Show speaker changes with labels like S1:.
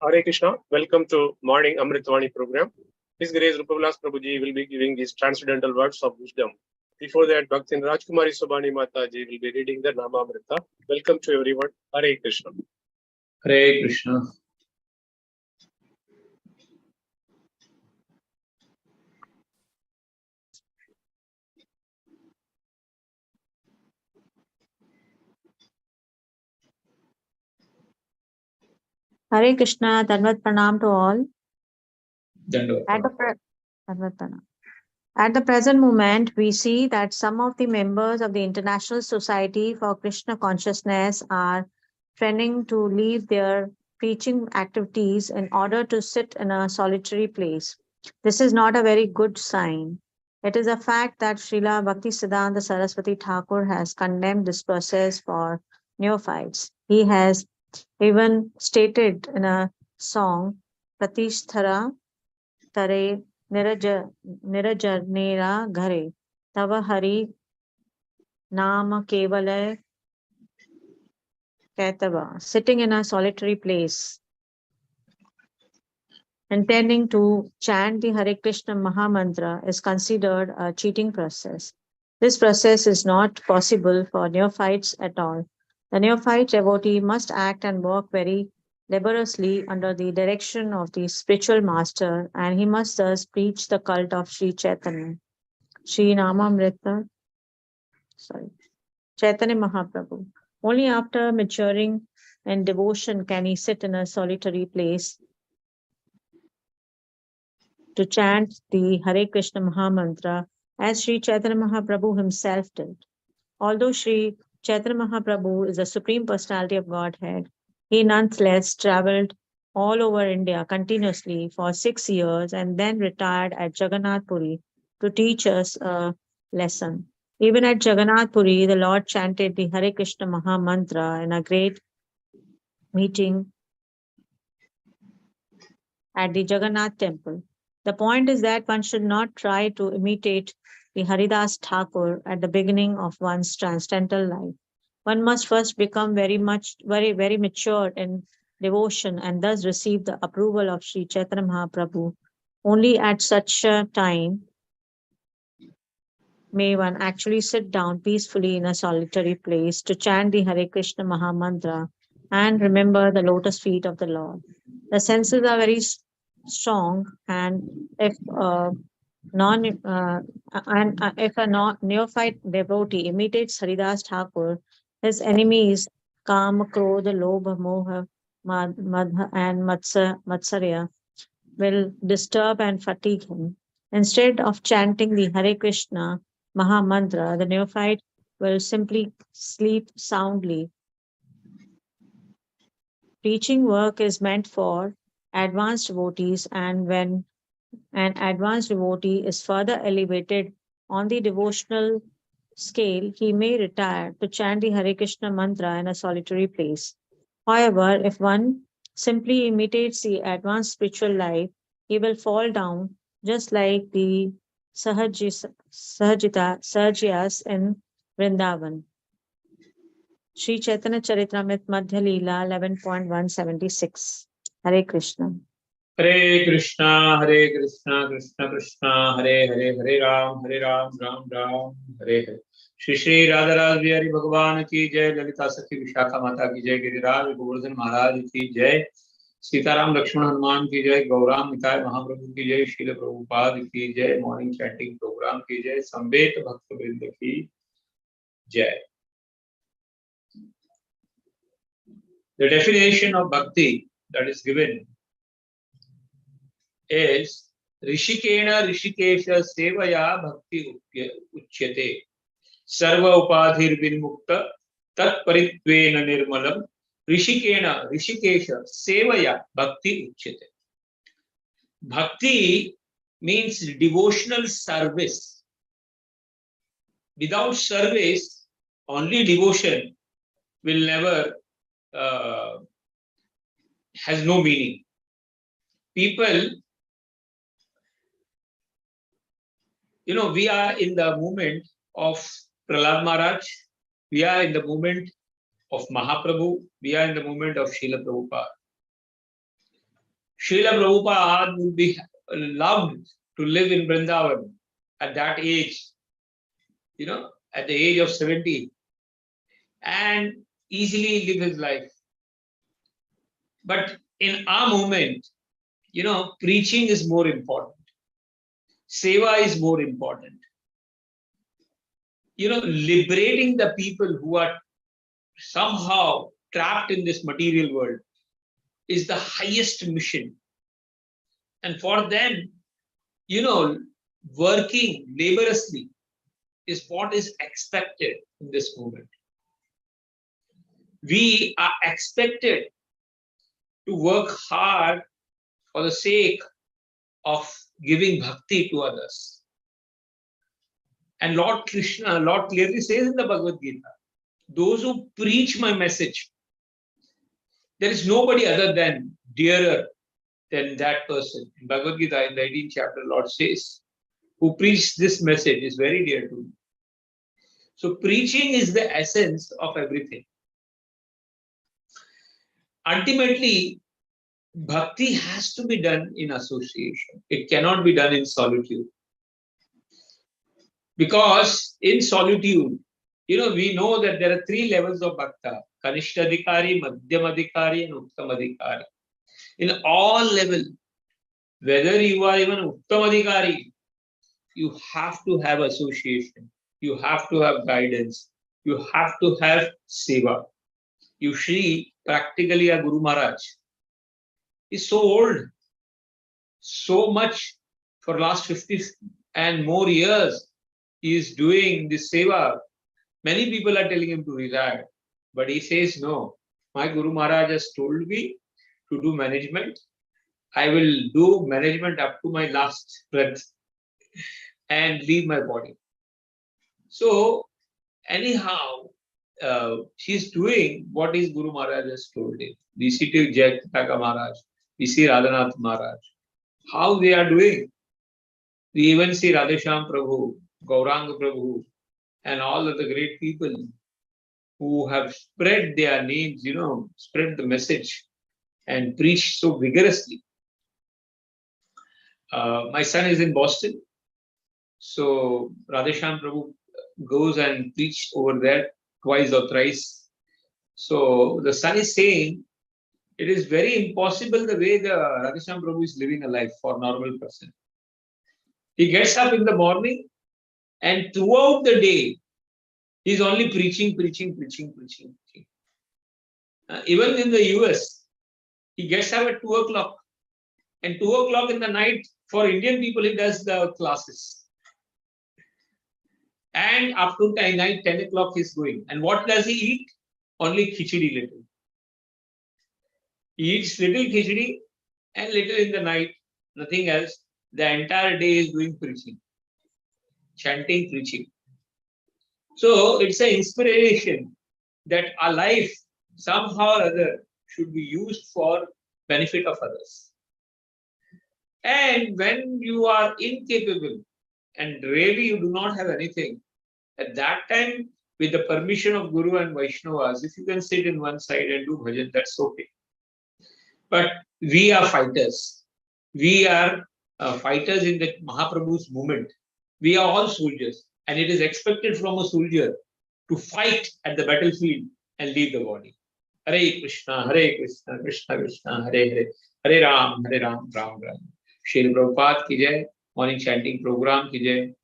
S1: Hare Krishna. Welcome to morning Amrut Vani program. His Grace Rupavilas Prabhuji will be giving these transcendental words of wisdom. Before that, Bhaktin Rajkumari Subhani Mataji will be reading the Nama Amrita. Welcome to everyone. Hare Krishna.
S2: Hare Krishna.
S3: Hare Krishna, Danvat Pranam to all.
S2: Dandavat.
S3: At the present moment, we see that some of the members of the International Society for Krishna Consciousness are trending to leave their preaching activities in order to sit in a solitary place. This is not a very good sign. It is a fact that Srila Bhaktisiddhanta Saraswati Thakur has condemned this process for neophytes. He has even stated in a song, Pratisthara Tare Nirajarnera Ghare Tava Hari Nama Kevala Kaitava, sitting in a solitary place, intending to chant the Hare Krishna Mahamantra is considered a cheating process. This process is not possible for neophytes at all. The neophyte devotee must act and work very laboriously under the direction of the spiritual master, and he must thus preach the cult of Sri Chaitanya. Sri Namamrita, Chaitanya Mahaprabhu. Only after maturing in devotion can he sit in a solitary place to chant the Hare Krishna Mahamantra as Sri Chaitanya Mahaprabhu himself did. Although Sri Chaitanya Mahaprabhu is the Supreme Personality of Godhead, he nonetheless traveled all over India continuously for 6 years and then retired at Jagannath Puri to teach us a lesson. Even at Jagannath Puri, the Lord chanted the Hare Krishna Mahamantra in a great meeting at the Jagannath temple. The point is that one should not try to imitate the Haridas Thakur at the beginning of one's transcendental life. One must first become very mature in devotion and thus receive the approval of Sri Chaitanya Mahaprabhu. Only at such a time may one actually sit down peacefully in a solitary place to chant the Hare Krishna Mahamantra and remember the lotus feet of the Lord. The senses are very strong, and if if a neophyte devotee imitates Haridas Thakur, his enemies Kama, Krodha, Lobha, Moha, Madha, and Matsarya will disturb and fatigue him. Instead of chanting the Hare Krishna Mahamantra, the neophyte will simply sleep soundly. Preaching work is meant for advanced devotees, and when an advanced devotee is further elevated on the devotional scale, he may retire to chant the Hare Krishna mantra in a solitary place. However, if one simply imitates the advanced spiritual life, he will fall down just like the Sahajias in Vrindavan. Sri Chaitanya Charitamrita Madhya Leela 11.176. Hare Krishna.
S2: Hare Krishna, Hare Krishna, Krishna Krishna, Hare Hare, Hare Ram, Ram Ram, Hare Hare. Shri Shri Radharaj Bihari Bhagwan ki jai, Lalita Sakhi Vishakha Mata ki jai, Giriraj Govardhan Maharaj ki jai, Sitaram Lakshman Hanuman ki jai, Gauram Nitai Mahaprabhu ki jai, Srila Prabhupada ki jai, Morning Chanting Program ki jai, Samvet Bhakta Vrinda ki jai. The definition of bhakti that is given is Rishikena Rishikesha Sevaya Bhakti Uchyate Sarva Upadhir Vinmukta Tat Paritvena Nirmalam Rishikena Rishikesha Sevaya Bhakti Uchyate. Bhakti means devotional service. Without service, only devotion will never has no meaning. People, we are in the moment of Prahlad Maharaj, we are in the moment of Mahaprabhu, we are in the moment of Srila Prabhupada. Srila Prabhupada would be loved to live in Vrindavan at that age, at the age of 70, and easily live his life. But in our moment, preaching is more important. Seva is more important. Liberating the people who are somehow trapped in this material world is the highest mission. And for them, working laboriously is what is expected in this moment. We are expected to work hard for the sake of giving bhakti to others. And Lord clearly says in the Bhagavad Gita, those who preach my message, there is nobody other than dearer than that person. In Bhagavad Gita, in the 18th chapter, Lord says, who preached this message is very dear to me. So preaching is the essence of everything. Ultimately, bhakti has to be done in association. It cannot be done in solitude. Because in solitude, we know that there are 3 levels of bhakta: Kanishtadhikari, Madhyamadhikari, and Uttamadhikari. In all levels, whether you are even Uttamadhikari, you have to have association. You have to have guidance. You have to have seva. You see, practically a Guru Maharaj is so old, so much for last 50 and more years he is doing this seva. Many people are telling him to retire, but he says, no, my Guru Maharaj has told me to do management. I will do management up to my last breath and leave my body. So anyhow, she's doing what his Guru Maharaj has told him. We see Jayataka Maharaj, we see Radhanath Maharaj, how they are doing. We even see Radhesham Prabhu, Gauranga Prabhu, and all of the great people who have spread their names, spread the message and preached so vigorously. My son is in Boston, so Radhesham Prabhu goes and preached over there twice or thrice. So the son is saying, it is very impossible the way the Radhesham Prabhu is living a life for a normal person. He gets up in the morning and throughout the day, he's only preaching. Even in the US, he gets up at 2 o'clock. And 2 o'clock in the night, for Indian people, he does the classes. And up to night, 10 o'clock, he's going. And what does he eat? Only khichdi little. He eats little khichdi and little in the night, nothing else. The entire day is doing preaching, chanting, preaching. So it's an inspiration that our life somehow or other should be used for benefit of others. And when you are incapable and really you do not have anything, at that time, with the permission of Guru and Vaishnavas, if you can sit in one side and do bhajan, that's okay. But we are fighters. We are fighters in the Mahaprabhu's movement. We are all soldiers. And it is expected from a soldier to fight at the battlefield and leave the body. Hare Krishna, Krishna Krishna, Hare Hare, Hare Ram, Ram Ram. Srila Prabhupada ki jai, morning chanting program ki jai.